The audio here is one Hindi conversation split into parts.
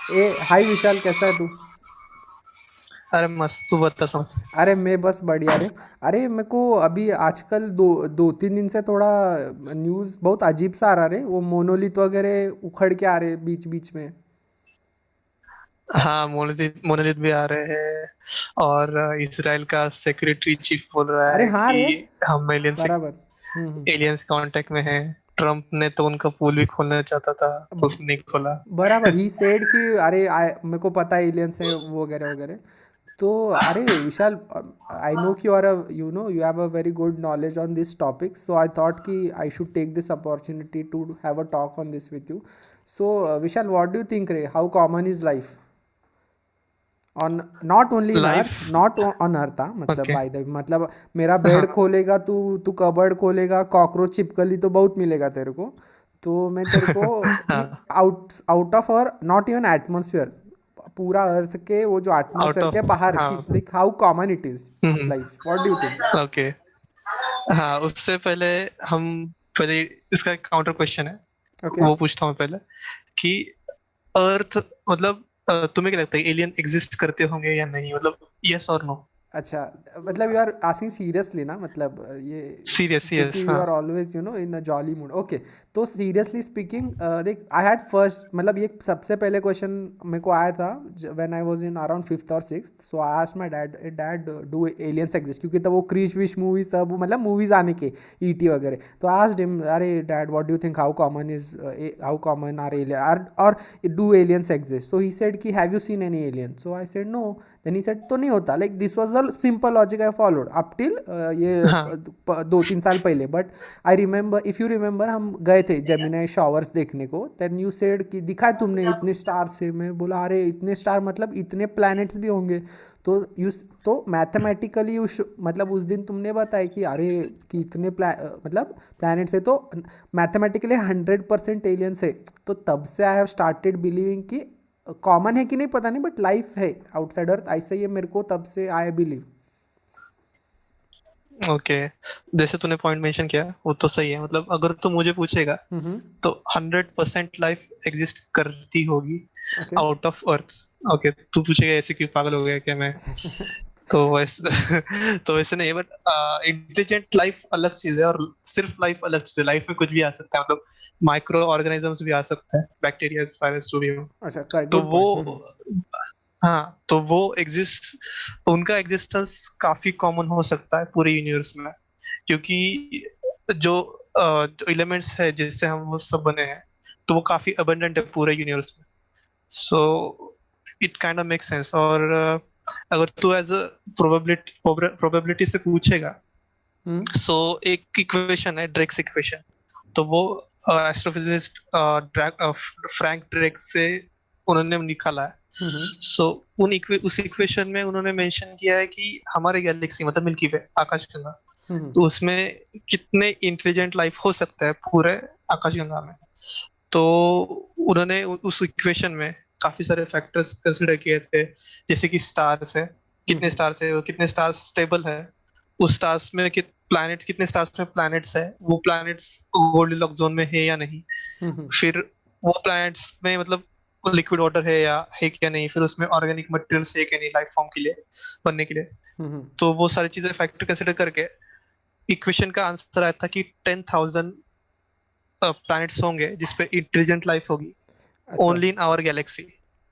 ए हाय विशाल, कैसा है तू? अरे मस्त, तू बता समझ। अरे मैं बस बढ़िया रे। अरे मेरे को अभी आजकल दो तीन दिन से थोड़ा न्यूज़ बहुत अजीब सा आ रहा रे, वो मोनोलिथ वगैरह उखड़ के आ रहे बीच बीच में। हाँ, मोनालिथ मोनालिथ भी आ रहे हैं। और इसराइल का सेक्रेटरी चीफ बोल रहा अरे है हाँ रे, कि हम बराबर। एलियंस कांटेक्ट में हैं। ट्रम्प ने तो उनका पूल भी खोलना चाहता था, तो उसने नहीं खोला। बराबर ही सेड कि अरे मेरे को पता है एलियंस है वो वगैरह वगैरह। तो अरे विशाल, आई नो कि you have a very good knowledge on this topic, so I thought कि I should take this opportunity to have a talk on this with you. So Vishal, what do you think रे, how common is life on, not only in earth, life. Not on earth, मतलब ओके। बाय द मतलब मेरा बेड हाँ। खोलेगा तू कबर्ड खोलेगा, कॉकरोच छिपकली तो बहुत मिलेगा तेरे को। तो मैं तेरे को हाँ। आउट आउट ऑफ और नॉट इवन एटमोसफियर, पूरा अर्थ के वो जो आउट एटमोसफियर ऑफ। के बाहर हाँ। कि how common it is life, what do you think? Okay. हाँ, उससे पहले हम पहले इसका एक काउंटर क्वेश्चन है, ओके। वो पूछता हूँ पहले कि अर्थ मतलब तुम्हें क्या लगता है एलियन एग्जिस्ट करते होंगे या नहीं, मतलब यस और नो? अच्छा, मतलब यू आर आस्किंग सीरियसली ना, मतलब ये सीरियस, क्योंकि यस। यू हाँ। Are always in a jolly mood. Okay, तो सीरियसली स्पीकिंग, देख आई हैड फर्स्ट, मतलब ये सबसे पहले क्वेश्चन मेरे को आया था when I was in around fifth और six. So I asked my dad, dad do aliens exist, क्योंकि तब वो क्रिश विश मूवीज सब मतलब मूवीज आने के ईटी वगैरह। तो आई आस्क्ड हिम, अरे dad what do you think, how common are alien और do aliens exist? So he said कि have you seen any alien? So I said no. Then he said तो नहीं होता, like this was the simple logic I followed up till ये हाँ। 2-3 साल पहले। But I remember, if you remember, हम गए थे जेमिनाई शॉवर्स देखने को। देन यू सेड कि दिखा है तुमने इतने स्टार से? मैं बोला अरे इतने स्टार मतलब इतने प्लैनेट्स भी होंगे। तो यू तो मैथमेटिकली मतलब उस दिन तुमने बताया कि अरे कि इतने मतलब प्लैनेट्स है, तो मैथमेटिकली 100% एलियंस है। तो तब से आई हैव स्टार्टेड बिलीविंग कि कॉमन है कि नहीं पता नहीं, बट लाइफ है आउटसाइड अर्थ, ऐसा ही है मेरे को, तब से आई बिलीव। ओके। जैसे तूने पॉइंट मेंशन किया वो तो सही है, मतलब अगर तू मुझे पूछेगा हम्म। तो 100% लाइफ एग्जिस्ट करती होगी okay. Out of earth. Okay, तू पूछेगा ऐसे क्यों, पागल हो गया क्या मैं? तो वैसे तो वैसे नहीं है, बट इंटेलिजेंट लाइफ अलग चीज है और सिर्फ लाइफ अलग चीज है। लाइफ में कुछ भी आ सकता है, मतलब माइक्रो ऑर्गेनिजम्स भी आ सकता है, बैक्टीरिया, वायरस, जो भी हो। अच्छा, तो गुड वो, पॉइंट। हाँ, तो वो एग्जिस्ट, उनका एग्जिस्टेंस काफी कॉमन हो सकता है पूरे यूनिवर्स में, क्योंकि जो जो एलिमेंट्स है जिससे हम वो सब बने हैं, तो वो काफी अबंडेंट है पूरे यूनिवर्स में। So it kind of make sense. और अगर तू एज अ प्रोबेबिलिटी प्रोबेबिलिटी से पूछेगा, सो एक इक्वेशन है, ड्रेक्स इक्वेशन। तो वो एस्ट्रोफिजिसिस्ट फ्रैंक ड्रेक से उन्होंने निकाला है। सो उस इक्वेशन में उन्होंने मेंशन किया है कि हमारे गैलेक्सी मतलब मिल्की वे, आकाशगंगा, तो उसमें कितने इंटेलिजेंट लाइफ हो सकता है पूरे आकाशगंगा में। तो उन्होंने उस इक्वेशन में काफी सारे फैक्टर्स कंसिडर किए थे, जैसे कि स्टार्स है, कितने स्टार्स है, कितने स्टार्स स्टेबल है, उस स्टार्स में प्लैनेट्स, कितने स्टार्स में प्लैनेट्स है, वो प्लैनेट्स गोल्डीलॉक जोन में है या नहीं, फिर वो प्लैनेट्स में मतलब लिक्विड वाटर है क्या नहीं, फिर उसमें ऑर्गेनिक मटेरियल्स है क्या नहीं लाइफ फॉर्म के लिए, बनने के लिए। तो वो सारी चीजें फैक्टर कंसिडर करके इक्वेशन का आंसर आया था कि 10,000 प्लैनेट्स होंगे जिसपे इंटेलिजेंट लाइफ होगी, अच्छा। Only in our galaxy,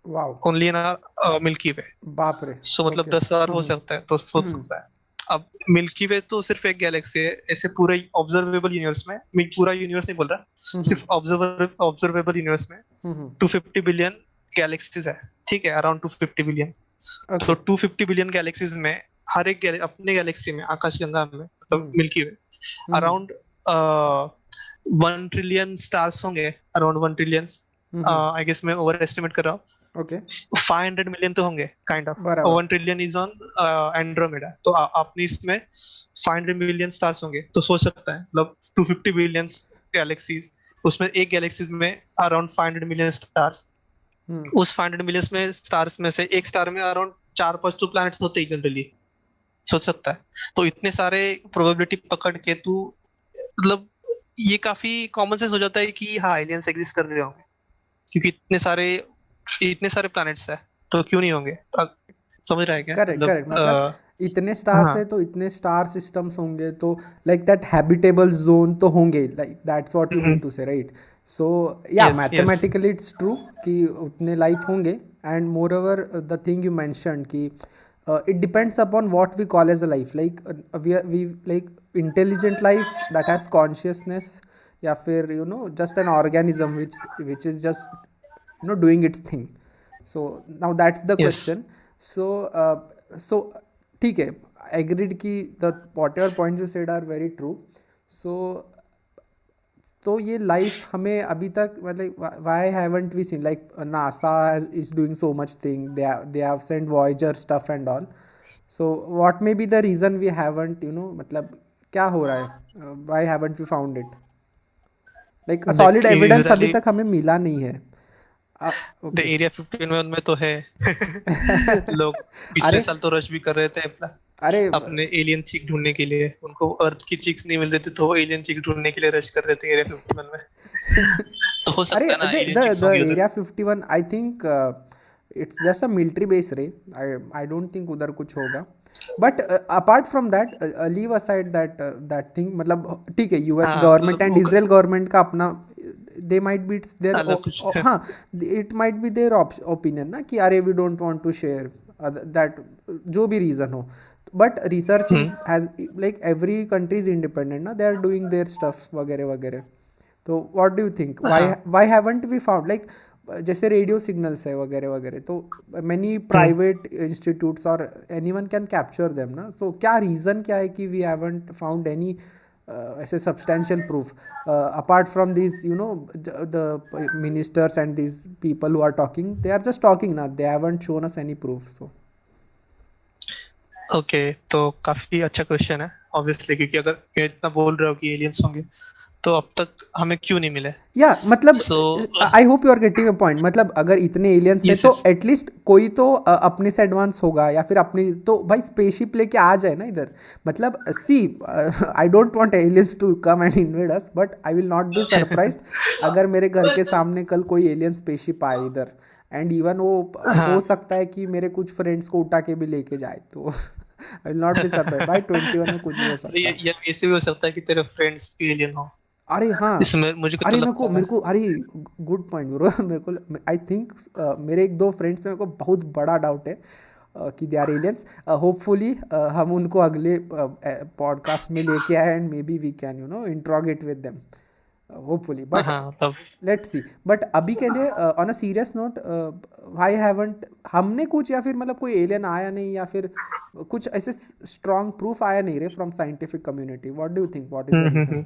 wow. Only in our milky way. बाप रे। सो मतलब ओके। 10,000 हो सकता है, तो सोच सकता है। अब मिल्की वे तो सिर्फ एक गैलेक्सी है, ऐसे पूरे ऑब्जर्वेबल यूनिवर्स में, मैं पूरा यूनिवर्स नहीं बोल रहा, सिर्फ ऑब्जर्वेबल यूनिवर्स में 250 बिलियन गैलेक्सीज है। ठीक है, अराउंड 250 बिलियन। तो ओके। 250 बिलियन गैलेक्सीज में हर एक अपने गैलेक्सी में, आकाशगंगा में, मतलब मिल्की वे, अराउंड 1 ट्रिलियन स्टार्स होंगे, अराउंड 1 ट्रिलियन। आई गेस मैं ओवर एस्टिमेट कर रहा हूँ। ओके। 500 मिलियन तो होंगे काइंड ऑफ। बराबर। 1 ट्रिलियन इज ऑन एंड्रोमेडा, तो आपने इसमें 500 मिलियन स्टार्स होंगे, तो सोच सकता है मतलब 250 बिलियन गैलेक्सीज, उसमें एक गैलेक्सीज में अराउंड 500 मिलियन स्टार्स। उस 500 मिलियन में स्टार्स में से एक स्टार में अराउंड 4-5 तो प्लैनेट्स होते ही जनरली, सोच सकता है। तो इतने सारे प्रोबेबिलिटी पकड़ के तू, मतलब ये काफी कॉमन सेंस हो जाता है कि हाँ एलियंस एग्जिस्ट कर रहे होंगे, क्योंकि इतने सारे इतने सारे प्लैनेट्स है तो क्यों नहीं होंगे? समझ रहा है क्या करेक्ट मतलब? करेक्ट मतलब इतने स्टार्स हाँ। है तो इतने स्टार सिस्टम्स होंगे तो लाइक दैट हैबिटेबल जोन तो होंगे, like that's what you mean to say, right? So या yes yes. Mathematically it's true कि उतने लाइफ होंगे। And moreover the thing you mention कि it depends upon what we call as a life, like we like intelligent life that has consciousness, या फिर you know just an organism which is just you know doing its thing. So now that's the yes. question. So so ठीक है, agreed कि the whatever points you said are very true. So तो ये लाइफ हमें अभी तक मतलब why haven't we seen like NASA is doing so much thing, they have sent Voyager stuff and all. So what may be the reason we haven't, you know, मतलब क्या हो रहा है, why haven't we found it, like a देख solid evidence अभी यूजुअली तक हमें मिला नहीं है। The okay. एरिया 51 में तो है। लोग पिछले अरे साल तो रश भी कर रहे थे अरे अपने एलियन चीक ढूंढने के लिए। उनको अर्थ की चीक्स नहीं मिल रही थी तो वो एलियन चीक ढूंढने के लिए रश कर रहे थे एरिया 51 में। तो हो अरे सकता है ना the alien the chicks the होंगी उधर। area 51 I think it's just a military base रे, I don't think उधर कुछ होगा। But apart from that, leave aside that thing, मतलब ठीक है, US हाँ गवर्नमेंट मतलब एंड वो इसराइल गवर्नमेंट का अपना, they might be it's their अलग कुछ है। हाँ, it might be their opinion ना कि अरे we don't want to share that, जो भी reason हो। but research is hmm has like every country is independent ना, they are doing their stuff वगैरह वगैरह। तो व्हाट डू यू थिंक, हाँ। Why haven't we found like जैसे रेडियो सिग्नल्स है वगैरह वगैरह, तो मैनी हम्म प्राइवेट इंस्टीट्यूट्स और एनीवन कैन कैप्चर देम ना, सो क्या रीज़न क्या है कि वी हैवंट फाउंड एनी ऐसे substantial proof apart from this, you know, the ministers and this people who are talking, they are just talking ना, they haven't shown us any proof. So okay. तो काफी अच्छा क्वेश्चन है ऑब्वियसली, क्योंकि अगर ये इतना बोल रहे हो कि एलियंस होंगे तो अब तक हमें क्यों नहीं मिले? या मतलब so I hope you are getting a point, मतलब अगर इतने एलियंस है यस तो यस। एटलीस्ट कोई तो अपने से एडवांस होगा, या फिर अपनी तो भाई स्पेसशिप लेके आ जाए ना इधर। मतलब see I don't want aliens to come and invade us, but I will not be surprised अगर मेरे घर के सामने कल कोई एलियन स्पेसशिप आए इधर, एंड इवन वो हो हाँ। सकता है कि मेरे कुछ फ्रेंड्स को उठा के भी लेके जाए, तो आई विल नॉट बी सरप्राइज भाई, 21 में कुछ भी हो सकता है। ये ऐसे भी हो सकता है कि तेरे फ्रेंड्स भी एलियन हो। अरे हाँ, इसमें मुझे को तो अरे लगता है। मेरे को अरे गुड पॉइंट ब्रो मेरे को आई थिंक मेरे एक दो फ्रेंड्स में मेरे को बहुत बड़ा डाउट है कि दे आर एलियंस। होपफुली हम उनको अगले पॉडकास्ट में लेके आए and maybe we can you know interrogate with them, hopefully. But हाँ मतलब लेट्स सी, बट अभी के लिए on a serious note, why haven't हमने कुछ, या फिर मतलब कोई एलियन आया नहीं, या फिर कुछ ऐसे स्ट्रॉन्ग प्रूफ आया नहीं Ray from scientific community, what do you think, what is the reason? Hmm.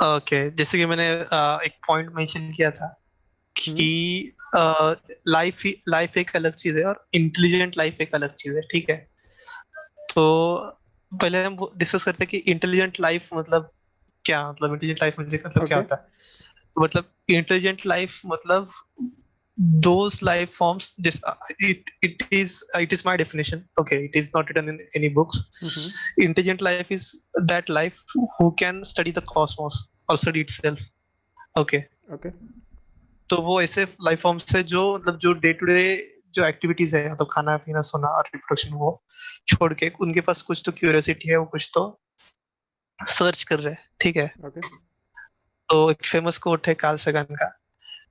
Okay, जैसे कि मैंने एक पॉइंट मेंशन किया था हम्म। कि लाइफ एक अलग चीज है और इंटेलिजेंट लाइफ एक अलग चीज है, ठीक है? तो पहले हम डिस्कस करते हैं कि इंटेलिजेंट लाइफ मतलब क्या, मतलब इंटेलिजेंट लाइफ मतलब क्या ओके। होता है? तो मतलब इंटेलिजेंट लाइफ मतलब those life forms, this it is my definition, okay, it is not written in any books. Hmm. Intelligent life is that life who can study the cosmos or study itself, okay? Okay. तो वो ऐसे लाइफ फॉर्म्स है जो मतलब जो डे टू डे जो एक्टिविटीज है, मतलब खाना पीना सोना और रिप्रोडक्शन, वो छोड़ के उनके पास कुछ तो क्यूरियोसिटी है, वो कुछ तो सर्च कर रहे हैं, ठीक है? ओके। तो एक फेमस कोट है कार्ल सगन का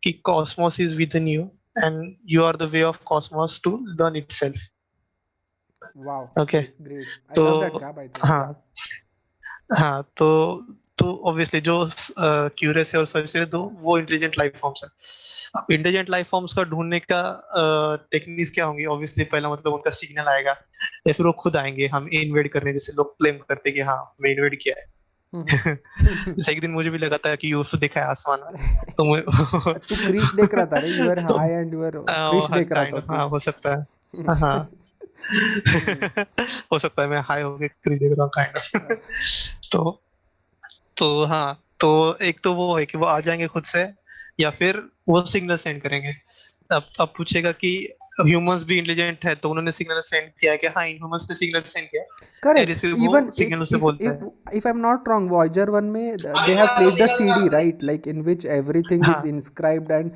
कि cosmos is within you and you are the way of cosmos to learn itself, wow, okay? Great, I तो लव दैट गा बाय द वे, या। हाँ। हाँ तो ऑब्वियसली जो क्यूरियस है और सर्च है तो वो इंटेलिजेंट लाइफ फॉर्म्स है। अब इंटेलिजेंट लाइफ फॉर्म्स का ढूंढने का टेक्निक्स क्या होंगी? ऑब्वियसली पहला मतलब उनका सिग्नल आएगा या फिर वो खुद आएंगे हम इन्वेड करने, जैसे लोग क्लेम करते हैं कि हाँ मैं इन्वेड किया है। जैसे एक दिन मुझे भी लगा था कि यूएफओ दिखा है आसमान में, तो मैं तू क्रिश देख रहा था रे, यू आर तो high and you are Krish हाँ देख रहा काइंड था ऑफ, तू। हाँ हो सकता है। हाँ। हो सकता है मैं हाई होके क्रिश देख रहा हूँ काइंड ऑफ। तो हाँ, तो एक तो वो है कि वो आ जाएंगे खुद से या फिर वो सिग्नल सेंड करेंगे। अब पूछेगा कि ह्यूमंस भी इंटेलिजेंट है तो उन्होंने सिग्नल सेंड किया है कि हाँ ह्यूमंस ने सिग्नल सेंड किया है, या करेक्ट, जैसे वो इवन सिग्नल उसे बोलता है। if I'm not wrong, Voyager 1 में they have placed a CD, right, like in which everything is हाँ inscribed, and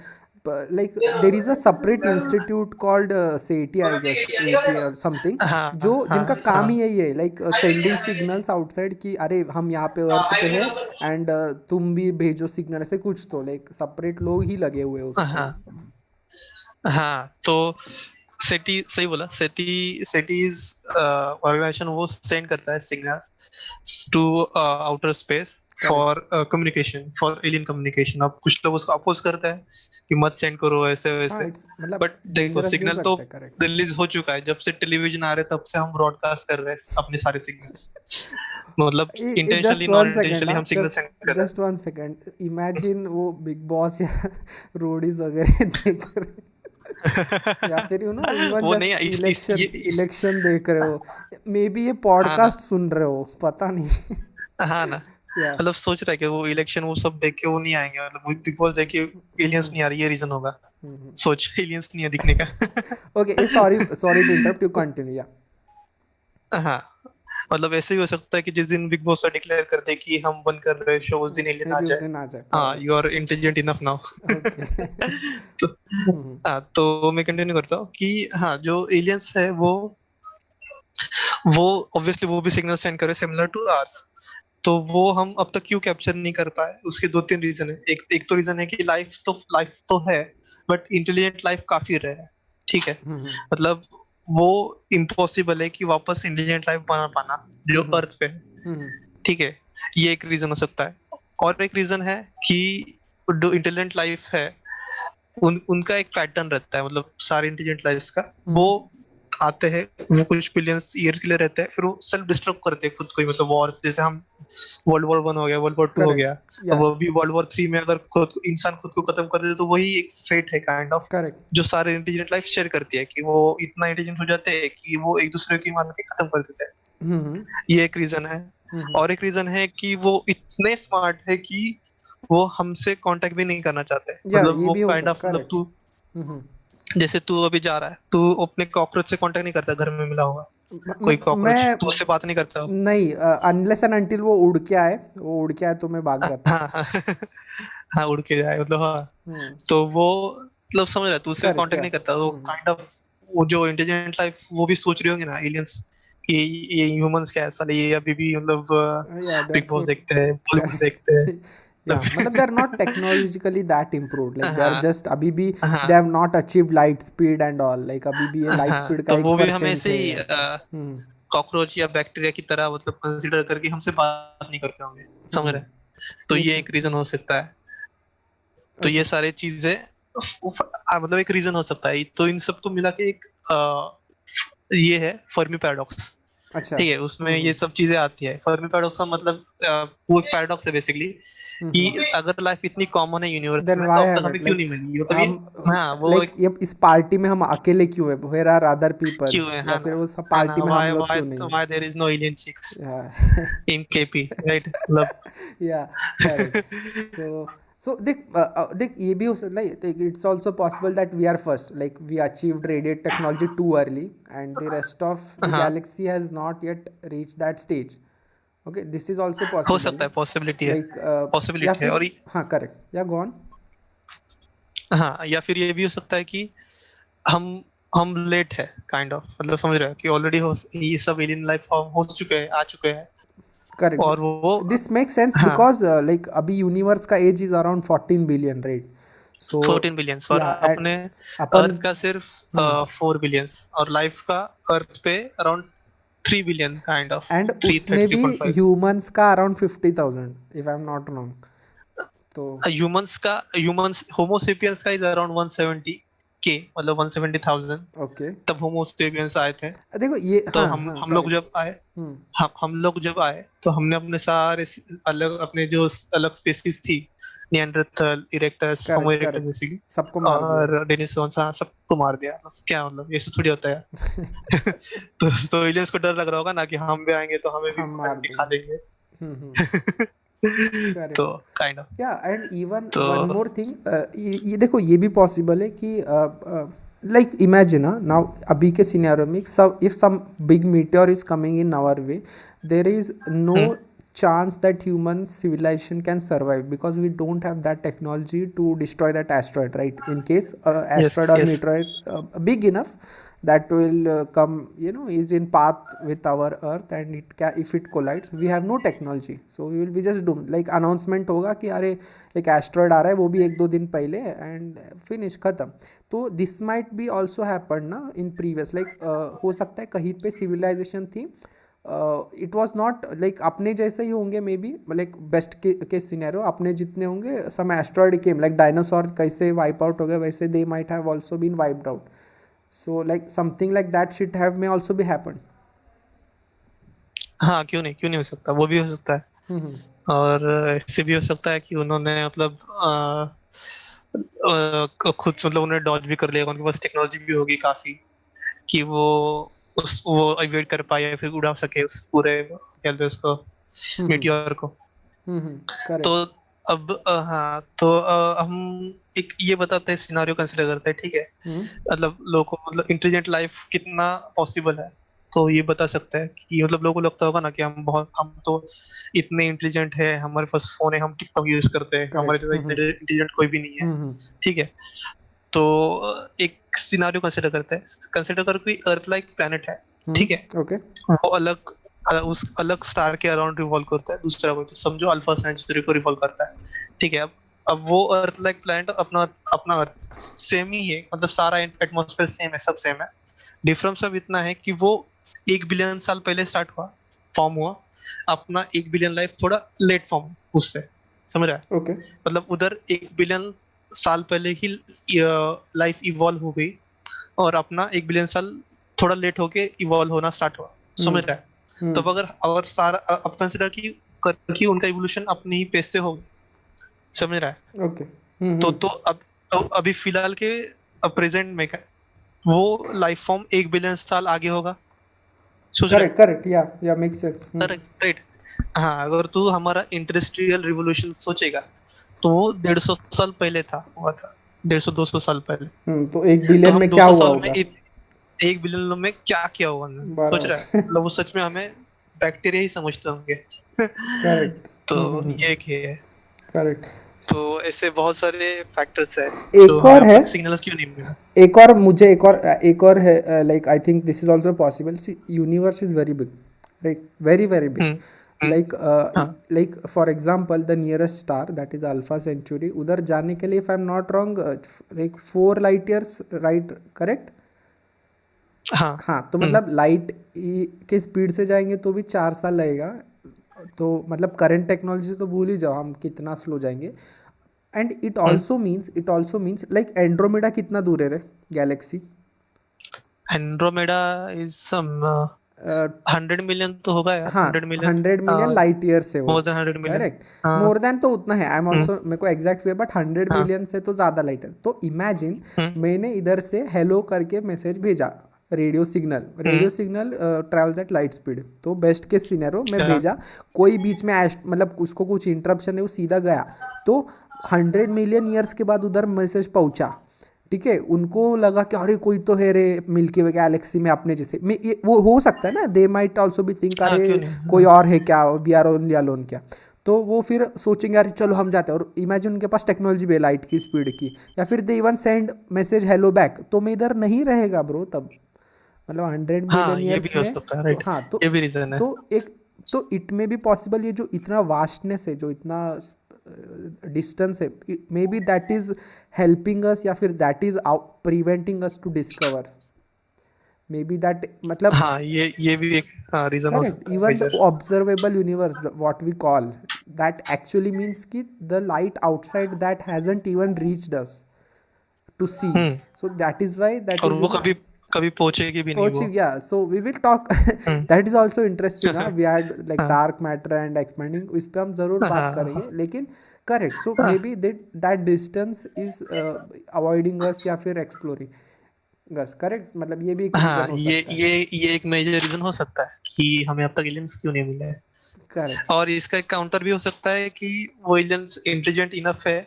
like there is a separate institute called SETI, I guess AT or something, हाँ जो हाँ जिनका काम हाँ ही यही है, लाइक सेंडिंग सिग्नल्स आउटसाइड कि अरे हम यहाँ पे अर्थ पे है एंड तुम भी भेजो सिग्नल, ऐसे कुछ तो लाइक सेपरेट लोग ही लगे हुए हैं उस पे. हाँ हाँ। तो सेटी सही बोला, सेटी सेटीज ऑर्गेनाइजेशन वो सेंड करता है signal to outer space correct. For communication, for alien communication. अब कुछ लोग उसको अपोज करते हैं कि मत सेंड करो ऐसे हाँ, वैसे, इट्स मतलब बट देखो डेंजरस भी हो सिग्नल तो सकता है. करेक्ट. रिलीज हो चुका है, जब से टेलीविजन आ रहे तब से हम ब्रॉडकास्ट कर रहे हैं अपने सारे सिग्नल्स। मतलब intentionally just non one second, intentionally हाँ, हम सिग्नल सेंड कर रहे जस्ट वन सेकेंड, इमेजिन वो बिग बॉस या रोडीज वगैरह देख रहे, या हैं। फिर इवन वो नहीं जस्ट है, इलेक्शन ये इलेक्शन देख रहे हो, मे बी ये हाँ ना, पॉडकास्ट सुन रहे हो, पता नहीं. हाँ ना। या. मतलब सोच रहा है कि वो इलेक्शन वो सब देख के वो नहीं आएंगे, मतलब बिग बॉस देख के एलियंस नहीं आ रही, ये रीजन होगा। सोच, एलियंस नहीं है दिखने का। Okay, sorry sorry to interrupt, you continue. Yeah. हाँ, मतलब ऐसे ही हो सकता है कि जिस दिन बिग बॉस डिक्लेयर कर दे कि हम बंद कर रहे शो, उस दिन एलियन मे आ बी उस जाए। दिन आ जाए. हाँ, you are intelligent enough now. Okay. तो हाँ, तो मैं कंटिन्यू करता हूँ कि हाँ, जो एलियंस है वो ऑब्वियसली वो भी सिग्नल सेंड करे सिमिलर टू आवर्स। तो वो हम अब तक क्यों कैप्चर नहीं कर पाए, उसके दो तीन रीजन है। एक तो रीजन है कि लाइफ तो है, बट इंटेलिजेंट लाइफ काफी रेयर है। ठीक है, मतलब वो इम्पॉसिबल है कि वापस इंटेलिजेंट लाइफ बना पाना जो अर्थ पे है। ठीक है, ये एक रीजन हो सकता है। और एक रीजन है कि जो इंटेलिजेंट लाइफ है उनका एक पैटर्न रहता है, मतलब सारे इंटेलिजेंट लाइफ का। वो आते हैं, वो कुछ बिलियंस ईयर के लिए रहते हैं, फिर वो सेल्फ डिस्ट्रक्ट करते हैं खुद को ही, मतलब वॉर्स, जैसे हम वर्ल्ड वॉर 1 हो गया, वर्ल्ड वॉर 2 हो गया, करेक्ट. अब या. वो भी वर्ल्ड वॉर 3 में अगर इंसान खुद को खत्म कर दे तो वही एक फेट है काइंड ऑफ, करेक्ट. जो सारे इंटेलिजेंट लाइफ शेयर करती है, कि वो इतना इंटेलिजेंट हो जाते हैं कि वो एक दूसरे की मान के खत्म कर देते हैं। ये एक रीजन है। और एक रीजन है कि वो इतने स्मार्ट है कि वो हमसे कांटेक्ट भी नहीं करना चाहते, या, मतलब ये वो भी हो काइंड सकता. ऑफ, मतलब करेक्ट. तू जैसे तू अभी जा रहा है, तू अपने कॉकरोच से कांटेक्ट नहीं करता, घर में मिला होगा कोई कॉकरोच, मैं तू उससे बात नहीं करता हो। नहीं, अनलेस एंड अनटिल वो उड़ के आए, वो उड़ के आए तो मैं भाग जाता हूँ. हाँ हाँ। हाँ, उड़ के जाए, मतलब हाँ। हम्म. तो वो, मतलब समझ रहा है, तू उससे करेक्ट. कांटेक्ट या. नहीं करता, वो काइंड ऑफ, वो जो इंटेलिजेंट लाइफ वो भी सोच रही होंगी ना एलियंस कि ये ह्यूमंस क्या है साले, ये अभी भी मतलब या, बिग दैट्स बॉस व्हाट. देखते हैं, बॉलीवुड देखते हैं। या, मतलब they are not technologically that improved, like they are हाँ जस्ट अभी भी दे हाँ have not achieved light speed and all, like अभी भी ये लाइट हाँ। स्पीड का तो वो भी हमें 1% ऐसे है ही ऐसा. कॉकरोच या बैक्टीरिया की तरह मतलब कंसीडर करके हमसे बात नहीं करते होंगे, समझ रहे हैं? तो ये ये सब. एक रीजन हो सकता है। तो ये ओके. सारी चीजें मतलब एक रीजन हो सकता है। तो इन सबको मिला के एक ये है फर्मी पैराडॉक्स। अच्छा. ठीक है, उसमें ये सब चीजें आती है। फर्मी पैराडॉक्स का मतलब वो एक पैराडॉक्स है बेसिकली, कि अगर लाइफ इतनी कॉमन है यूनिवर्स देन में तो व्हाई अब तक हैव हमें इट, क्यों लाइक नहीं मिली, मतलब ये, हम हाँ वो लाइक एक ये इस पार्टी में हम अकेले क्यों है, वेयर आर अदर पीपल, क्यों है, या हाँ फिर ना, उस हाँ ना, पार्टी में हम व्हाई लोग व्हाई क्यों नहीं है. Why there is no alien chicks yeah. In KP, right, मतलब। या. करेक्ट. देख ये भी हो सकता, like it's also possible that we are first, like we achieved radiate technology too early and the rest of the हाँ, galaxy has not yet reach that stage. Okay, this is also हो पॉसिबल सकता ना. है, पॉसिबिलिटी है, लाइक या पॉसिबिलिटी है। फिर, और हाँ, करेक्ट. या, गो ऑन. हाँ, या फिर ये भी हो सकता है कि हम हम लेट है काइंड ऑफ, मतलब समझ रहे हो कि ऑलरेडी हो, ये सब एलियन लाइफ फॉर्म हो चुके हैं, आ चुके हैं। करेक्ट. और वो, दिस मेक सेंस हाँ, बिकॉज लाइक अभी यूनिवर्स का age is around 14 billion, right? So 14 billions, और या, अपने अपन. अर्थ का सिर्फ 4 बिलियंस, और लाइफ का अर्थ पे around 3 billion kind of, and three उसमें थर्टी भी 3.5। ह्यूमंस का around 50,000, if I am not wrong. तो ह्यूमंस होमोसेपियंस का इज अराउंड 170 के, मतलब 170,000। ओके. तब होमोसेपियंस आए थे। देखो ये, तो हाँ हम हाँ, हम लोग करेक्ट. जब आए, हम लोग जब आए तो हमने अपने सारे अलग, अपने जो अलग स्पीसीज थी, निएंडरथल, इरेक्टस, होमो करेक्ट. Erectus correct. जैसे की, सबको मार दिया. और डेनिसोन्स, हाँ, सबको मार दिया। क्या मतलब, ये सब थोड़ी होता है। तो एलियंस को डर लग रहा होगा ना कि हम भी आएंगे तो हमें भी हम पकड़ मार के खा देंगे. लेंगे। करेक्ट. तो काइंड ऑफ, या, एंड इवन तो वन मोर थिंग, ये देखो ये भी पॉसिबल है कि लाइक इमेजिन नाउ अभी के सिनेरियो में, सब if some big meteor is coming in our way, there is no chance that human civilization can survive, because we don't have that technology to destroy that asteroid, right? In case Yes, asteroid or yes. meteor is big enough that will come, is in path with our earth, and if it collides, we have no technology, so we will be just doomed. Like announcement होगा कि अरे एक एस्ट्रॉयड आ रहा है, वो भी 1-2 दिन पहले, एंड फिनिश खत्म. तो this might B also happen ना इन प्रीवियस, लाइक हो सकता है कहीं पे सिविलाइजेशन थी, इट वॉज नॉट लाइक अपने जैसे ही होंगे maybe, like best case scenario अपने जितने होंगे, some asteroid came, like dinosaur कैसे वाइप आउट हो गए, वैसे they might have also been wiped out. So like something like that shit have may also be happen. हाँ, क्यों नहीं हो सकता, वो भी हो सकता है। और ऐसे भी हो सकता है कि उन्होंने मतलब खुद मतलब उन्होंने डॉज भी कर लिया, उनके पास टेक्नोलॉजी भी होगी काफी कि वो अवॉइड कर पाए या फिर उड़ा सके उस पूरे क्या बोलते हैं उसको मीटियोर को। तो करेक्ट. अब हाँ तो हम एक ये बताते हैं, सिनारियो कंसिडर करते हैं, ठीक है? मतलब लोगों को मतलब इंटेलिजेंट लाइफ कितना पॉसिबल है, तो ये बता सकता है कि मतलब लोगों को लगता होगा ना कि हम तो इतने इंटेलिजेंट है, हमारे पास फोन है, हम टिकटॉक यूज करते हैं, हमारे करेक्ट. जैसा इतने इंटेलिजेंट कोई भी नहीं है, ठीक है? तो एक सिनारियो कंसिडर करते हैं, कंसिडर कर कोई अर्थ लाइक प्लेनेट है, ठीक है? ओके. वो उस अलग स्टार के अराउंड रिवॉल्व करता है, दूसरा कोई तो समझो अल्फा सेंचुरी को रिवॉल्व करता है, ठीक है? अब वो अर्थ लाइक प्लैनेट अपना अपना अर्थ सेम ही है, मतलब सारा एटमॉस्फेयर सेम है, सब सेम है। डिफरेंस अब इतना है कि वो 1 बिलियन साल पहले स्टार्ट हुआ, फॉर्म हुआ, अपना 1 बिलियन लाइफ थोड़ा लेट फॉर्म उससे, समझ रहा है? ओके. मतलब उधर 1 बिलियन साल पहले ही लाइफ इवॉल्व हो गई, और अपना 1 बिलियन साल थोड़ा लेट होके इवॉल्व होना स्टार्ट हुआ, समझ रहा है? तो अगर सारा अब कंसिडर कि उनका इवोल्यूशन अपने ही पेस से हो, समझ रहा है? ओके. तो अभी फिलहाल के प्रेजेंट में वो लाइफ फॉर्म 1 बिलियन साल आगे होगा, सोच रहा है? करेक्ट. करेक्ट. या मेक सेंस. Correct, right. हाँ, अगर तू हमारा इंडस्ट्रियल रिवोल्यूशन सोचेगा तो वो 150 साल पहले हुआ था, 150-200 साल पहले। तो 1 तो बिलियन हम में क्या 200 हुआ साल में होगा? 1 बिलियन में क्या हुआ हमने, सोच रहा है? बराबर. मतलब वो सच में हमें बैक्टीरिया ही समझते होंगे। करेक्ट. तो ये एक है। करेक्ट. तो ऐसे बहुत सारे फैक्टर्स है जो एक हमें और अब है, तक सिग्नल्स क्यों नहीं मिला। एक और है, like I think this is also possible. See, universe is very big, right? Very very big. Hmm hmm, like हाँ like for example the nearest star that is Alpha Centauri, उधर जाने के लिए if I am not wrong like 4 light years, right? Correct. हाँ हाँ, तो मतलब लाइट के स्पीड से जाएंगे तो भी 4 साल लगेगा. तो मतलब करंट टेक्नोलॉजी से तो भूल ही जाओ हम कितना स्लो जाएंगे. And it also means like Andromeda कितना दूर है Ray, galaxy? Andromeda is some 100 million तो होगा यार, हाँ, 100 मिलियन। 100 मिलियन लाइट ईयर से वो. More than 100 million. करेक्ट. हाँ। मोर देन तो उतना है, आई एम हम्म, ऑल्सो, मेरे को एग्जैक्ट फिगर, बट 100 मिलियन से तो ज़्यादा लाइट है. तो इमेजिन हम्म, मैंने इधर से हेलो करके मैसेज भेजा, radio signal travels at light speed, तो बेस्ट केस सिनेरियो मैं अच्छा। भेजा, कोई बीच में मतलब उसको कुछ इंटरप्शन है, वो सीधा गया, तो 100 मिलियन ईयर्स के बाद उधर मैसेज पहुंचा, ठीक है? उनको लगा कि अरे कोई तो है रे मिल्की वे गैलेक्सी में अपने जैसे में, ये वो हो सकता है ना, दे माइट ऑल्सो भी थिंक हाँ, क्यों अरे नहीं। कोई और है क्या, वी आर ओनली अलोन क्या. तो वो फिर सोचेंगे अरे चलो हम जाते हैं, और इमेजिन उनके पास टेक्नोलॉजी भी है लाइट की स्पीड की, या फिर they even send message hello back, तो मैं इधर नहीं रहेगा ब्रो तब, मतलब 100 मिलियन हाँ, ये भी ईयर्स हो में. सकता है, तो राइट। हाँ, ये भी रीजन है। तो एक तो इट में भी पॉसिबल, ये जो इतना वास्टनेस है, जो इतना डिस्टेंस है, maybe that is helping us, या फिर that is preventing us to discover, maybe that, मतलब हाँ, ये भी एक रीजन हो correct, सकता है even the major. observable universe, what we call, that actually means कि the light outside that hasn't even reached us to see. Hmm. So that is why that और is, वो कभी कभी पहुंचेगी भी नहीं वो। Pochi, yeah. So we will talk. Hmm. That is also interesting. हाँ, we had like हाँ dark matter and expanding. इस पे हम जरूर बात करेंगे. हाँ लेकिन correct. So हाँ maybe that distance is avoiding us या फिर exploring us. Correct. मतलब ये भी एक हाँ, reason हो ये सकता है. ये ये एक मेजर रीजन हो सकता है कि हमें अब तक एलियंस क्यों नहीं मिले हैं। Correct. और इसका एक काउंटर भी हो सकता है कि वो एलियंस इंटेलिजेंट इनफ है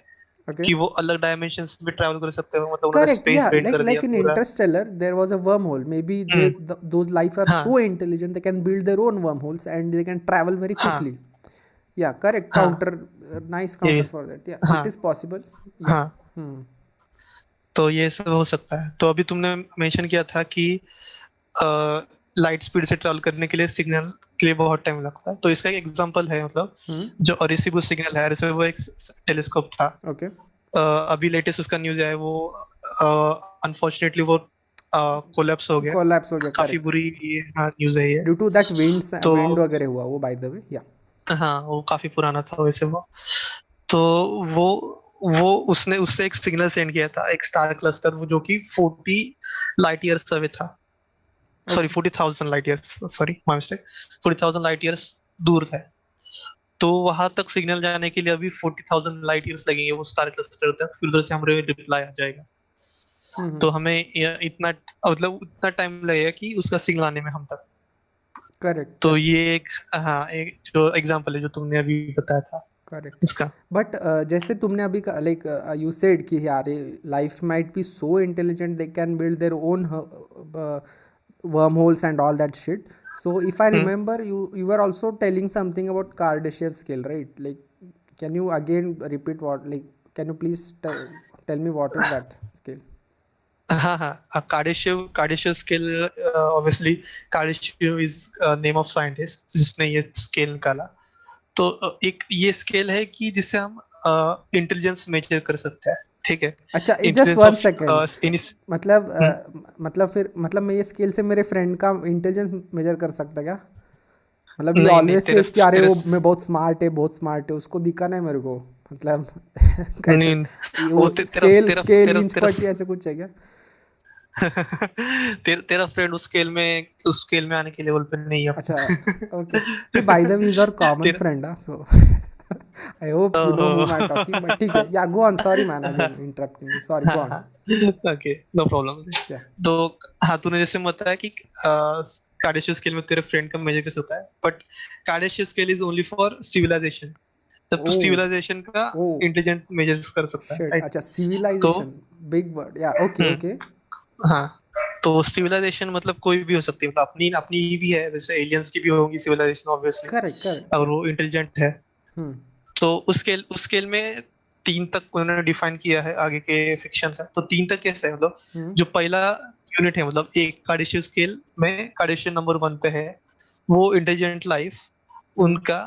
Okay. कि वो अलग डायमेंशंस में ट्रैवल कर सकते हो, मतलब उन्होंने Correct. Space Yeah. रेड कर दिया Like in पूरा। Interstellar, there was a wormhole. Maybe they hmm. those life are हाँ so intelligent they can build their own wormholes and they can travel very हाँ quickly. Yeah, correct. हाँ Counter, nice ये counter for that. Yeah, हाँ it is possible. Yeah. हाँ Hmm. तो ये सब हो सकता है। तो अभी तुमने मेंशन किया था कि लाइट स्पीड से ट्रैवल करने के लिए सिग्नल के लिए बहुत टाइम लगता है, तो इसका एक एग्जांपल है, मतलब Hmm. जो अरेसिबो सिग्नल है, अरेसिबो एक टेलीस्कोप था। Okay. अभी लेटेस्ट उसका न्यूज है, वो अनफॉर्चुनेटली वो कोलैप्स हो गया। Collapse हो गया, काफी correct. बुरी ये हाँ न्यूज है ये। Due to that तो wind वगैरह हुआ वो, by the way. Yeah. हाँ वो काफी पुराना था वैसे वो। तो वो वो उसने उससे एक सिग्नल सेंड किया था, एक स्टार क्लस्टर, वो जो कि 40 लाइट ईयर्स अवे था। Sorry Okay. 40,000 light years, sorry my mistake. 40,000 light years दूर था। तो वहां तक सिग्नल जाने के लिए अभी 40,000 लाइट ईयर्स लगेंगे, वो स्टार क्लस्टर तक, फिर उधर से हमारे रिप्लाई आ जाएगा। Hmm. तो हमें इतना मतलब उतना टाइम लगेगा कि उसका सिग्नल आने में हम तक। Correct. तो Correct. ये एक हाँ एक जो एग्जांपल है जो तुमने अभी बताया था करेक्ट. इसका। बट जैसे तुमने अभी लाइक यू सेड कि यार life might be so intelligent they can build their own worm holes and all that shit. So if I hmm remember, you were also telling something about Kardashev scale, right? Like, can you again repeat what? Like, can you please tell me what is that scale? हाँ हाँ Kardashev scale, obviously Kardashev is name of scientist जिसने ये स्केल निकाला। तो एक ये स्केल है कि जिससे हम इंटेलिजेंस मेजर कर सकते हैं, ठीक है। अच्छा, just intelligence one of second. इन मतलब मतलब फिर मतलब मैं ये स्केल से मेरे फ्रेंड का इंटेलिजेंस मेजर कर सकता क्या? मतलब ये नहीं नहीं ऑलवेज तेरे सेज कि अरे तेरे वो मैं बहुत स्मार्ट है, बहुत स्मार्ट है, उसको दिखा नहीं मेरे को, मतलब कैसे? नहीं ये वो वो तेरा स्केल तेरा स्केल तेरा इंच तेरा पट्टी ऐसे कुछ है क्या? तेरा फ्रेंड उस स्केल में आने के लेवल पे नहीं है अच्छा. अपन। ओके. ये by the way is our common तेरा friend, so I hope you know whom I talking, but ठीक है. Yeah go on, sorry man, again interrupting, sorry, हाँ गो ऑन. हाँ ओके नो प्रॉब्लम। या. तो हाँ तूने जैसे बताया कि कार्डेशियस स्केल में तेरे फ्रेंड का मेजर कर सकता है, but Kardashev scale is only for civilization. तब तो ओ. सिविलाइजेशन का ओ. इंटेलिजेंट मेजर कर सकता है, शिट. राइट। अच्छा, तो सिविलाइजेशन. Big word. या, ओके हम्म ओके. हाँ तो सिविलाइजेशन मतलब कोई भी हो सकती है, मतलब अपनी अपनी ही भी है, वैसे एलियंस की भी होंगी सिविलाइजेशन ऑब्वियसली, करेक्ट करेक्ट. अगर या. वो इंटेलिजेंट है। हम्म. तो उस स्केल में 3 तक उन्होंने डिफाइन किया है, आगे के फिक्शन है। तो 3 तक कैसे है, मतलब हम्म. जो पहला यूनिट है, मतलब एक कार्डेशियस स्केल में कार्डेशियन नंबर 1 पे है वो इंटेलिजेंट लाइफ, हम्म. उनका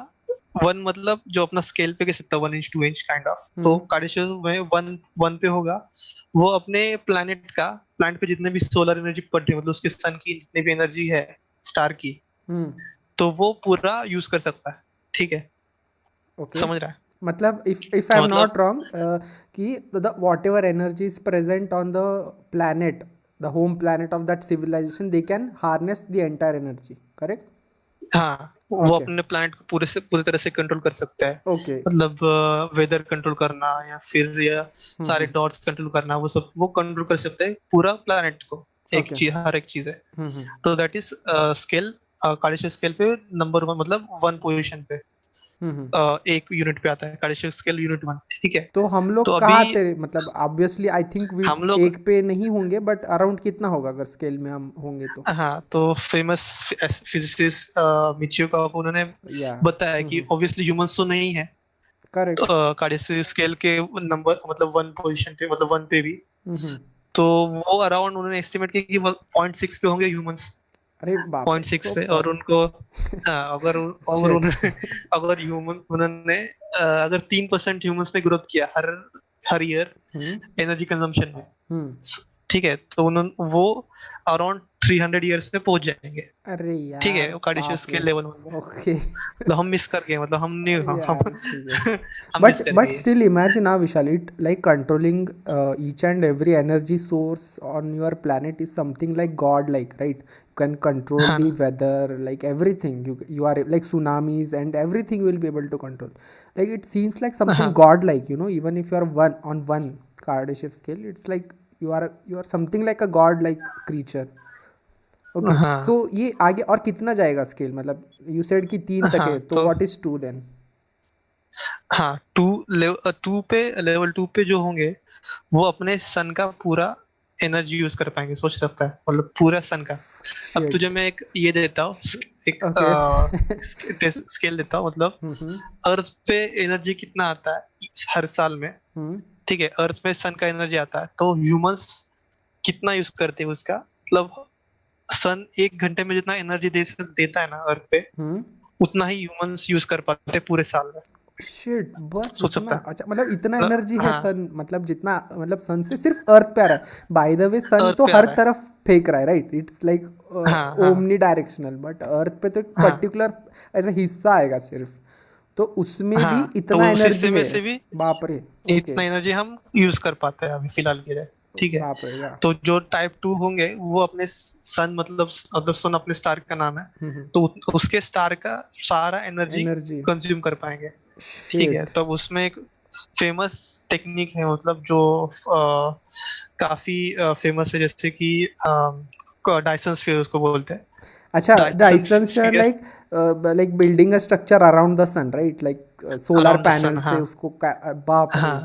1 मतलब जो अपना स्केल पे कह सकता है 1 इंच 2 इंच काइंड ऑफ। तो हम्म. कार्डेशियस में 1 पे होगा, वो अपने प्लानट पे जितने भी सोलर एनर्जी पड़ रही है, मतलब उसके सन की जितनी भी एनर्जी है स्टार की, हम्म. तो वो पूरा यूज कर सकता है, ठीक है। ओके. समझ रहा है। मतलब if I तो am मतलब not wrong, कि the whatever energy is present on the planet, the home planet of that civilization, they can harness the entire energy, correct? हाँ वो Okay. अपने प्लांट को पूरी तरह से कंट्रोल कर सकता है, Okay. मतलब वेदर कंट्रोल करना या फिर या सारे हम्म. डॉट्स कंट्रोल करना, वो सब वो कंट्रोल कर सकते हैं पूरा प्लानट को, एक Okay. चीज हर एक चीज है। हम्म. तो दैट इज स्केल, कार्डेशियस स्केल पे नंबर 1, मतलब 1 पोजीशन पे, हम्म. एक यूनिट पे आता है कार्डेशियस स्केल यूनिट 1, ठीक है। तो हम तो लोग अभी कहाँ थे, मतलब ऑब्वियसली आई थिंक वी हम लोग एक पे नहीं होंगे, बट अराउंड कितना होगा अगर स्केल में हम होंगे तो? हाँ तो फेमस फिजिसिस्ट मिचियो कावाको उन्होंने या. बताया कि ऑब्वियसली ह्यूमंस तो नहीं है करेक्ट. कार्डियस स्केल के नंबर, मतलब 1 पोजीशन पे, मतलब 1 पे भी। हम्म. तो वो अराउंड उन्होंने एस्टिमेट किया कि 0.6 पे होंगे ह्यूमंस, अरे बाप रे, 0.6 सो पे। और कम. उनको हाँ अगर शिट. उन्होंने अगर ह्यूमन उन्होंने अगर 3% ह्यूमंस ने ग्रोथ किया हर हर ईयर हम्म. एनर्जी कंजम्पशन में, हम्म. ठीक है, तो उन्होंने वो अराउंड 300 ईयर्स में पहुंच जाएंगे, अरे ठीक यार, है, वो कार्डिशियस बाप के रे. लेवल 1 में। ओके. मतलब हम मिस कर गए, मतलब हम नहीं हम यार ठीक है. हम मिस But कर but गए ये। still imagine now, Vishal, it like controlling each and every energy source on your planet is something like god like, right? You can control the हाँ weather, like everything. You are like tsunamis and everything you will be able to control. Like it seems like something हाँ god like, you know, even if you are one on one Kardashev scale, it's like you are something like a god like creature. Okay. So हाँ ये आगे और कितना जाएगा स्केल, मतलब यू सेड कि 3 तक हाँ है, तो तो व्हाट इज 2 देन? हाँ 2 पे लेवल 2 पे जो होंगे वो अपने सन का पूरा एनर्जी यूज कर पाएंगे, सोच सकता है, मतलब पूरा सन का। अब शिट। तुझे मैं एक ये देता हूँ, एक ओके। स्केल देता हूँ, मतलब हम्म। अर्थ पे एनर्जी कितना आता है हर साल में। हम्म। ठीक है, अर्थ में सन का एनर्जी आता है, तो ह्यूमंस कितना यूज करते हैं उसका, मतलब सन 1 घंटे में जितना एनर्जी देता है ना अर्थ पे, हम्म। उतना ही ह्यूमंस यूज कर पाते हैं पूरे साल में। शिट, बस सोच इतना? सकता है। अच्छा, मतलब इतना तो, एनर्जी है हाँ, सन, मतलब जितना, मतलब सन से सिर्फ अर्थ पे आ रहा है। बाय द वे सन अर्थ तो पे आ हर रहा है। तरफ फेंक रहा है, राइट? इट्स लाइक हाँ हाँ ओमनी डायरेक्शनल, बट अर्थ पे तो एक हाँ पर्टिकुलर ऐसा हिस्सा आएगा सिर्फ, तो उसमें भी हाँ, तो इतना उस हिस्से एनर्जी में है? से भी बाप रे। ओके। इतना एनर्जी हम यूज कर पाते हैं अभी फिलहाल के लिए। ठीक है। बाप रे, या। तो जो टाइप 2 होंगे वो अपने सन, मतलब सन अपने स्टार का नाम है, तो उसके स्टार का सारा एनर्जी एनर्जी। कंज्यूम कर पाएंगे। ठीक है, शिट। तब उसमें एक फेमस टेक्निक है, मतलब जो काफी फेमस है, जैसे कि डायसन स्फीयर उसको बोलते हैं। अच्छा, डायसन डाइसन से sphere like building a structure around the sun, right? Like solar around the sun, panel से हाँ उसको बाप रे। हाँ।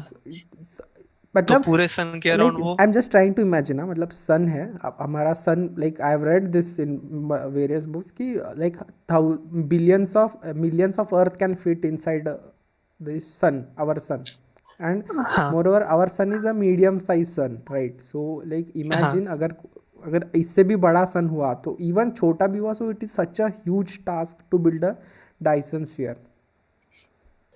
तो मतलब पूरे सन के लाइक अराउंड वो, I am just trying to imagine ना, मतलब सन है अब हमारा sun, like I have read this in various books कि like billions of millions of earth can fit inside this sun, our sun, and हाँ more our sun is a medium size sun, right? So like हाँ इमेजिन अगर अगर इससे भी बड़ा सन हुआ तो इवन छोटा भी हुआ, so it is such a huge task to build a Dyson sphere.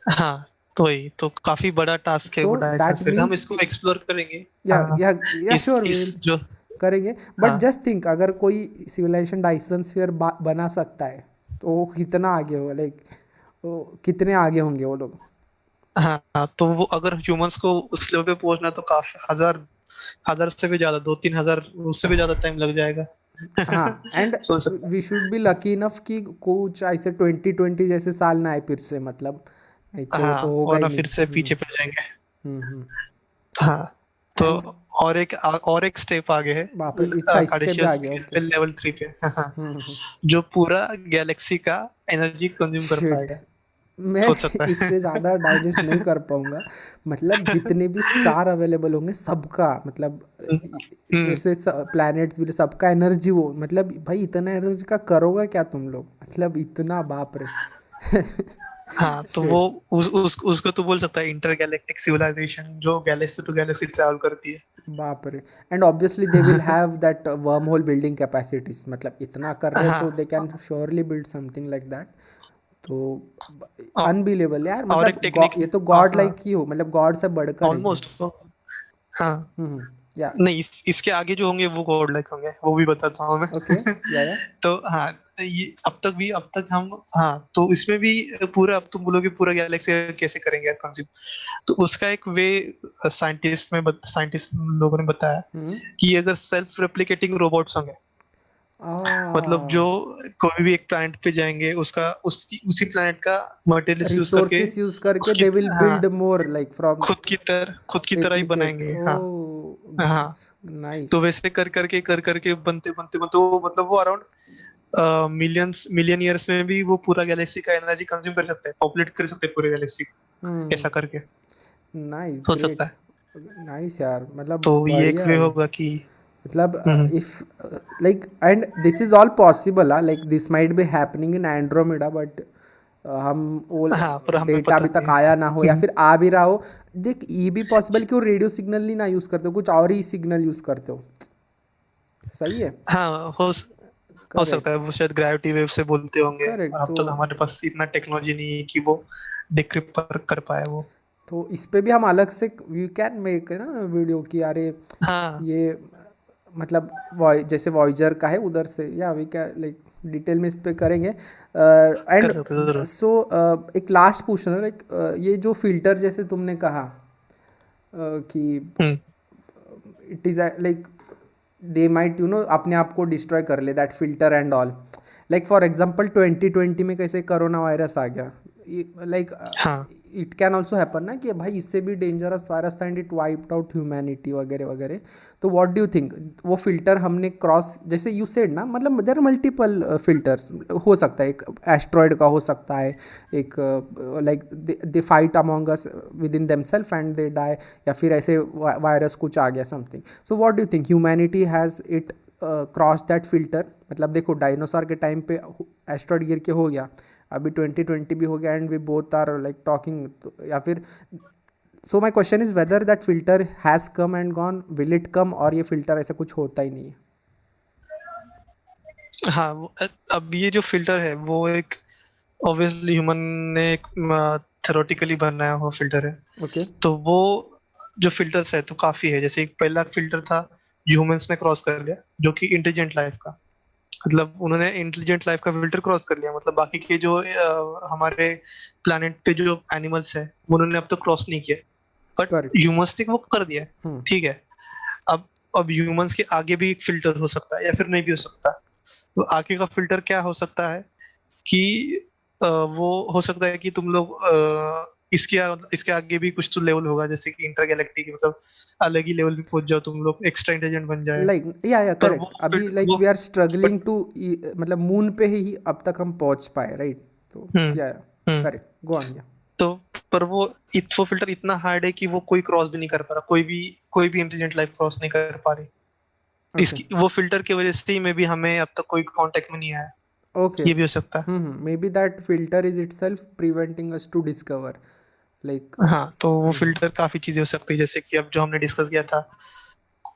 हाँ। तो वही तो काफी बड़ा टास्क है सो वो डायसन दैट स्फीयर, हम मीन्स इसको एक्सप्लोर करेंगे। या हाँ, या या इस श्योर वी इस विल जो, करेंगे। बट हाँ जस्ट थिंक, अगर कोई सिविलाइजेशन डाइसन स्फीयर बना सकता है तो वो कितना आगे होगा, लाइक वो कितने आगे होंगे वो लोग? हाँ हाँ, तो वो अगर ह्यूमंस को उस लेवल पे पहुंचना है, तो काफी हजार, हजार से भी ज्यादा, 2-3 हजार, उससे भी ज्यादा टाइम लग जाएगा। हाँ, एंड सोच सकता we should be lucky enough कि कुछ ऐसे 2020 जैसे साल ना आए फिर से, मतलब एक है। तो वो तो हाँ, होगा ही वरना नहीं। फिर से पीछे पड़ जाएंगे। हम्म। हाँ, तो एंड और एक स्टेप आगे है, बाप रे, अच्छा इसके भी कार्डेशियस आगे, स्केल ओके। पे, लेवल 3 पे। हाँ, हम्म। जो पूरा गैलेक्सी का एनर्जी कंज्यूम कर शिट, पाएगा। मैं सोच सकता है। इससे ज़्यादा डाइजेस्ट नहीं कर पाऊंगा। मतलब जितने भी स्टार अवेलेबल होंगे सबका, मतलब हम्म, जैसे प्लैनेट्स भी, सबका एनर्जी, वो मतलब भाई इतना एनर्जी का करोगे क्या तुम लोग, मतलब इतना, बाप रे। हाँ, तो वो शिट। उसको तो बोल सकता है इंटर गैलेक्टिक सिविलाइजेशन, जो गैलेक्सी टू गैलेक्सी ट्रैवल करती है। बाप रे। And obviously they will have that worm hole building capacities, मतलब इतना कर रहे तो दे हाँ, can surely build something like that. तो औ- अनबिलीवेबल यार, और एक मतलब टेक्निक ये है। तो हाँ गॉड हाँ, लाइक ही हो, मतलब गॉड से बढ़कर है ये। ऑलमोस्ट। हाँ, या। नहीं, इसके आगे जो होंगे वो गॉड लाइक होंगे, वो भी बताता हूँ ओके। मैं। या। तो हाँ, ये अब तक हम, हाँ, तो इसमें भी पूरा, अब तुम बोलोगे पूरा गैलेक्सी कैसे करेंगे यार कंज्यूम, तो उसका एक वे साइंटिस्ट लोगों ने बताया हम्म। कि अगर सेल्फ रेप्लिकेटिंग रोबोट्स होंगे, मतलब जो आ कोई भी एक प्लैनेट पे जाएंगे, उसका उसी प्लैनेट का मटेरियल्स यूज करके रिसोर्सेस यूज करके उसकी, दे विल हाँ, बिल्ड मोर लाइक फ्रॉम खुद की तरह ही रेप्लिकेट। बनाएंगे। ओ, हाँ हाँ, तो नाइस। वैसे कर करके बनते बनते बनते वो, मतलब वो अराउंड मिलियन ईयर्स में भी वो पूरा गैलेक्सी का एनर्जी कंज्यूम कर सकते हैं, पॉपुलेट कर सकते हैं पूरे गैलेक्सी को, हम्म। ऐसा करके। नाइस, सोच सकता ग्रेट। है। नाइस यार, मतलब तो ये एक बढ़िया वे है। होगा कि, मतलब hmm, if like and this is all possible, like this might be happening in Andromeda, but हम वो हाँ, पर हमें डेटा पता अभी तक नहीं है। आया ना हो, या हम्म, फिर आ भी रहा हो। देख, ये भी पॉसिबल कि वो रेडियो सिग्नल नहीं ना यूज़ करते हो, कुछ और ही सिग्नल यूज़ करते हो। सही है। हाँ, हो सकता है करेक्ट। वो शायद ग्रेविटी वेव से बोलते होंगे, करेक्ट। और अब तो तक हमारे पास इतना टेक्नोलॉजी नहीं है कि वो डिक्रिप्ट कर पाए वो। इस पे भी हम अलग से वी कैन मेक है ना वीडियो कि अरे हाँ, ये, मतलब जैसे वॉयजर का है उधर से, या वी क्या लाइक डिटेल में इस पे करेंगे। कर एंड सकते हैं जरूर। सो एक लास्ट पूछना, लाइक ये जो फिल्टर जैसे तुमने कहा कि hmm, it is like they might अपने आप को डिस्ट्रॉय कर ले, that filter and all. Like for example 2020 में कैसे कोरोना वायरस आ गया, लाइक हाँ इट कैन ऑल्सो हैपन ना कि भाई इससे भी डेंजरस वायरस था and it wiped out humanity वगैरह वगैरह. तो व्हाट डू यू थिंक वो फिल्टर हमने क्रॉस, जैसे यू सेड ना, मतलब देर मल्टीपल फिल्टर्स हो सकता है, एक एस्ट्रॉयड का हो सकता है, एक like they fight among us within themselves and they die, या फिर ऐसे वायरस कुछ आ गया something. So what do you think humanity has it cross that filter? मतलब देखो डायनासोर के टाइम पे एस्ट्रॉयड गिर के हो गया, अभी 2020 भी हो गया and we both are like talking, या फिर. So my question is whether that filter has come and gone, will it come, और ये फिल्टर ऐसा कुछ होता ही नहीं है. हाँ अब ये जो फिल्टर है वो एक ऑब्वियसली ह्यूमन ने एक थ्योरेटिकली बनाया हुआ फिल्टर है. ओके. तो वो जो फिल्टर्स है तो काफी है. जैसे एक पहला फिल्टर था ह्यूमंस ने क्रॉस कर लिया, जो कि इंटेलिजेंट लाइफ का, मतलब उन्होंने इंटेलिजेंट लाइफ का फिल्टर क्रॉस कर लिया. मतलब बाकी के जो हमारे प्लानिट पे जो एनिमल्स है उन्होंने अब तक क्रॉस नहीं किया, बट करेक्ट. ह्यूमंस ने वो कर दिया है. ठीक है. अब अब ह्यूमंस के आगे भी एक फिल्टर हो सकता है या फिर नहीं भी हो सकता. तो आगे का फिल्टर क्या हो सकता है कि वो हो सकता है कि तुम लोग इसके इसके आगे भी कुछ तो लेवल होगा, जैसे कि इंटरगैलेक्टिक, मतलब अलग ही लेवल पे पहुंच जाओ तुम लोग, एक्स्ट्रा इंटेलिजेंट बन जाए. लाइक या पर वो करेक्ट, अभी लाइक वो we are but struggling to, मतलब मून पे ही अब तक हम पहुंच पाए, राइट? तो हम्म या हम्म करेक्ट, गो ऑन. या तो पर वो फिल्टर इतना हार्ड है कि वो कोई क्रॉस भी नहीं कर पा रहा, कोई भी इंटेलिजेंट लाइफ क्रॉस नहीं कर पा रही. ओके. इसकी वो फिल्टर की वजह से ही मे बी हमें अब तक कोई कांटेक्ट में नहीं आया. ओके. ये भी हो सकता है. Maybe that filter is itself preventing us to discover, like. हाँ तो वो फिल्टर काफी चीजें हो सकती है, जैसे कि अब जो हमने डिस्कस किया था,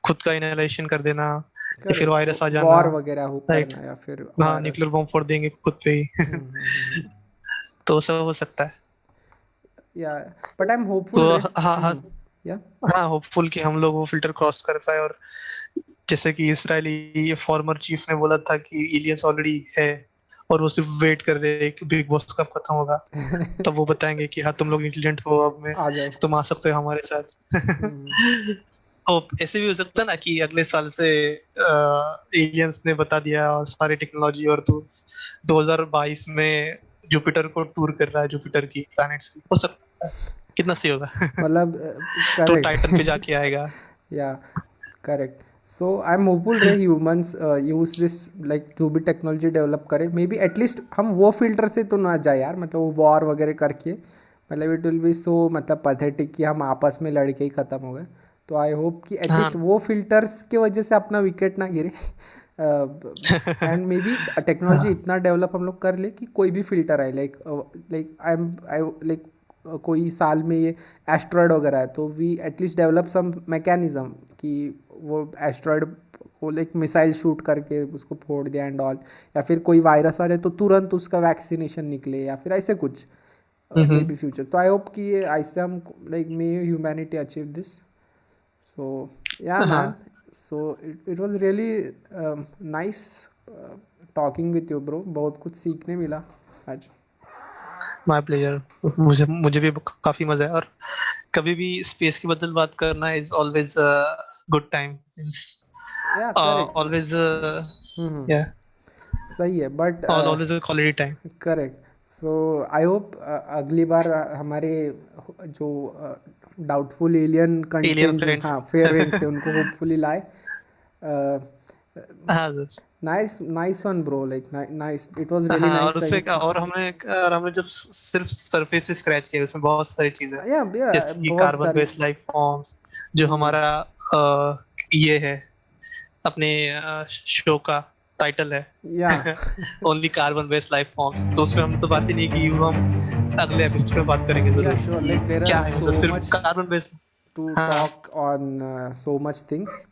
खुद का इनहेलेशन कर देना, या फिर करेक्ट, वायरस आ जाना. वॉर वगैरह हो राइट. करना, या फिर हाँ वायरस. न्यूक्लियर बॉम्ब फोड़ देंगे खुद पे ही. तो वो सब हो सकता है. या बट आई एम तो होपफुल, राइट. हाँ हाँ. या हाँ होपफुल कि हम लोग वो फिल्टर क्रॉस कर पाए. और जैसे कि इसराइली फॉर्मर चीफ ने बोला था कि एलियंस ऑलरेडी है, और वो सिर्फ वेट कर रहे हैं कि बिग बॉस कब खत्म होगा, तब वो बताएंगे कि हाँ तुम लोग इंटेलिजेंट हो, अब में आ जाओ. तुम आ सकते हो हमारे साथ. तो ऐसे भी हो सकता है ना कि अगले साल से एलियंस ने बता दिया और सारी टेक्नोलॉजी, और तू 2022 में जुपिटर को टूर कर रहा है, जुपिटर की प्लैनेट्स की. हो सकता है. कितना सही होगा. मतलब तो टाइटन पे करेक्ट. जाके आएगा. या correct. So I am hopeful रहे ह्यूमंस यूज दिस, लाइक जो भी टेक्नोलॉजी डेवलप करे, मे बी एटलीस्ट हम वो फिल्टर से तो ना जाए यार, मतलब वो वॉर वगैरह करके, मतलब इट विल बी सो मतलब पैथेटिक कि हम आपस में लड़के ही ख़त्म हो गए. तो आई होप कि हाँ. एटलीस्ट वो फिल्टर्स के वजह से अपना विकेट ना गिरे. एंड मे बी टेक्नोलॉजी हाँ. इतना डेवलप हम लोग कर ले कि कोई भी फिल्टर आए, लाइक लाइक आई लाइक कोई साल में ये एस्ट्रॉयड वगैरह है, तो we at least develop some mechanism कि वो एस्ट्रॉयड को लाइक मिसाइल शूट करके उसको फोड़ दिया एंड ऑल, या फिर कोई वायरस आ जाए तो तुरंत उसका वैक्सीनेशन निकले, या फिर ऐसे कुछ मे बी फ्यूचर. तो आई होप कि ये ऐसे हम like may humanity achieve this. So yeah man, हाँ. So it was really nice talking with you bro, बहुत कुछ सीखने मिला आज. My pleasure. मुझे मुझे भी काफी मजा है. और कभी भी स्पेस की बदल बात करना इज ऑलवेज गुड टाइम. या करेक्ट. Always hmm. या सही है but always quality time. Correct. So I hope अगली बार हमारे जो डाउटफुल एलियन एलियन कंटेंट जो, फ्रेंड्स. हाँ, फ्रेंड्स है, उनको होपफुली लाए. हाँ sir. Nice nice one bro, like nice, it was really हाँ. और नाइस उसमें टाइम. और हमने जब सिर्फ सरफेस से स्क्रैच किया, उसमें बहुत सारी चीजें हैं, या जैसे कि बहुत कार्बन सारी. बेस्ड लाइफ फॉर्म्स, जो हमारा ये है अपने शो का टाइटल है. या only carbon based life forms. तो उसमें हम तो बात ही नहीं की, वो हम अगले एपिसोड में बात करेंगे या जरूर श्योर, कि लाइक देयर क्या आर है, सो मतलब सिर्फ मच कार्बन बेस्ड. to हाँ. talk on so much things.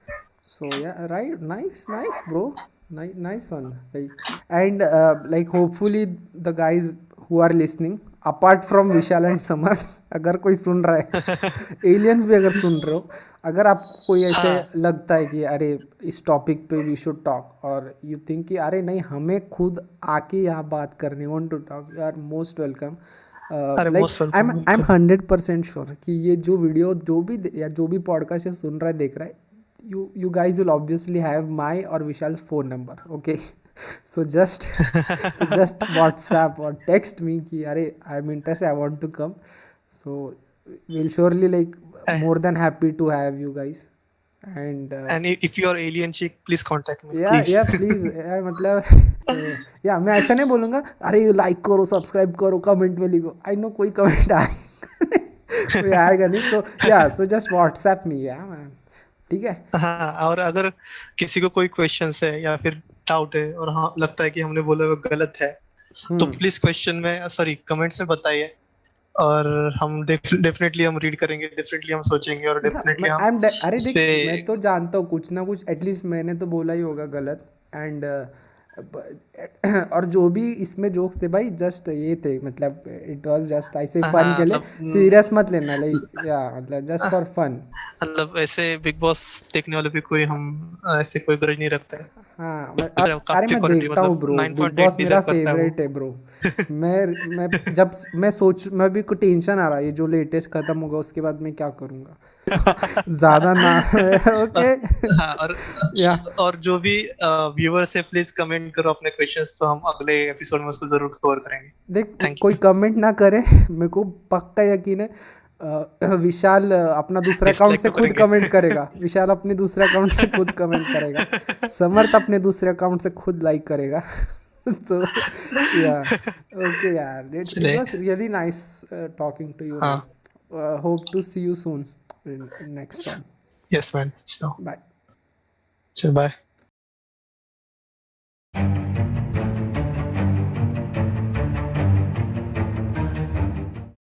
So yeah, right, nice bro, nice one, like. And like hopefully the guys who are listening, apart from Vishal and Samarth, अगर कोई सुन रहा है, एलियंस भी अगर सुन रहे हो, अगर आपको कोई ऐसे हाँ. लगता है कि अरे इस टॉपिक पे वी शुड टॉक, और यू थिंक कि अरे नहीं हमें खुद आके यहाँ बात करनी, want to talk, you are most welcome. अरे like most I welcome. Am बिल्कुल. 100% श्योर कि ये जो वीडियो या जो भी पॉडकास्ट सुन रहा है, देख रहा है, you guys will obviously have my or Vishal's phone number, okay? So just WhatsApp or text me कि अरे I'm interested, I want to come. So we'll surely like Eh, more than happy to have you guys. And and if you are alien chick, please contact me, या please. या प्लीज यार मतलब या मैं ऐसा नहीं बोलूँगा अरे लाइक करो सब्सक्राइब करो कमेंट में लिखो, आई नो कोई कमेंट आएगा कोई आएगा नहीं, तो या सो जस्ट व्हाट्सएप मी या मैम, ठीक है. हाँ, और अगर किसी को कोई क्वेश्चंस है या फिर डाउट है और हाँ लगता है कि हमने बोला वो गलत है, तो हम्म. प्लीज क्वेश्चन में, सॉरी कमेंट्स में बताइए, और हम डेफिनेटली हम रीड करेंगे, डेफिनेटली हम सोचेंगे, और हाँ डेफिनेटली मैं हम अरे इस देख पे। मैं तो जानता हूँ कुछ ना कुछ एटलीस्ट मैंने तो बोला ही होगा गलत. एंड और जो भी इसमें जोक्स थे भाई जस्ट ये थे, मतलब इट वाज जस्ट ऐसे फन हाँ के लिए, मतलब सीरियस मत लेना लाइक या मतलब जस्ट फॉर फन. मतलब ऐसे बिग बॉस देखने वाले भी कोई हम ऐसे कोई ग्रज नहीं रखते हैं। हाँ अरे काफी मैं क्वालिटी, देखता हूँ मतलब ब्रो, बिग 9.8 बॉस मेरा डिजर्व करता है वो। फेवरेट है ब्रो. मैं जब मैं सोच मैं भी कुछ टेंशन आ रहा है ये जो लेटेस्ट खत्म होगा उसके बाद मैं क्या करूँगा. ज़्यादा ना ओके. हाँ, या और जो भी व्यूअर्स है, प्लीज कमेंट करो अपने क्वेश्चंस, तो हम अगले एपिसोड में उसको जरूर कवर करेंगे। देख थैंक कोई यू। कमेंट ना करे मेरे को पक्का यकीन है. विशाल अपना दूसरा अकाउंट डिसलाइक से तो खुद करेंगे। कमेंट करेगा, विशाल अपने दूसरे अकाउंट से खुद कमेंट करेगा, समर्थ अपने दूसरे अकाउंट से खुद लाइक करेगा. तो या ओके यार, इट चले। Was really nice talking to you man. हाँ। Hope to see you soon in next time. Yes man, चलो। बाय. चल बाय।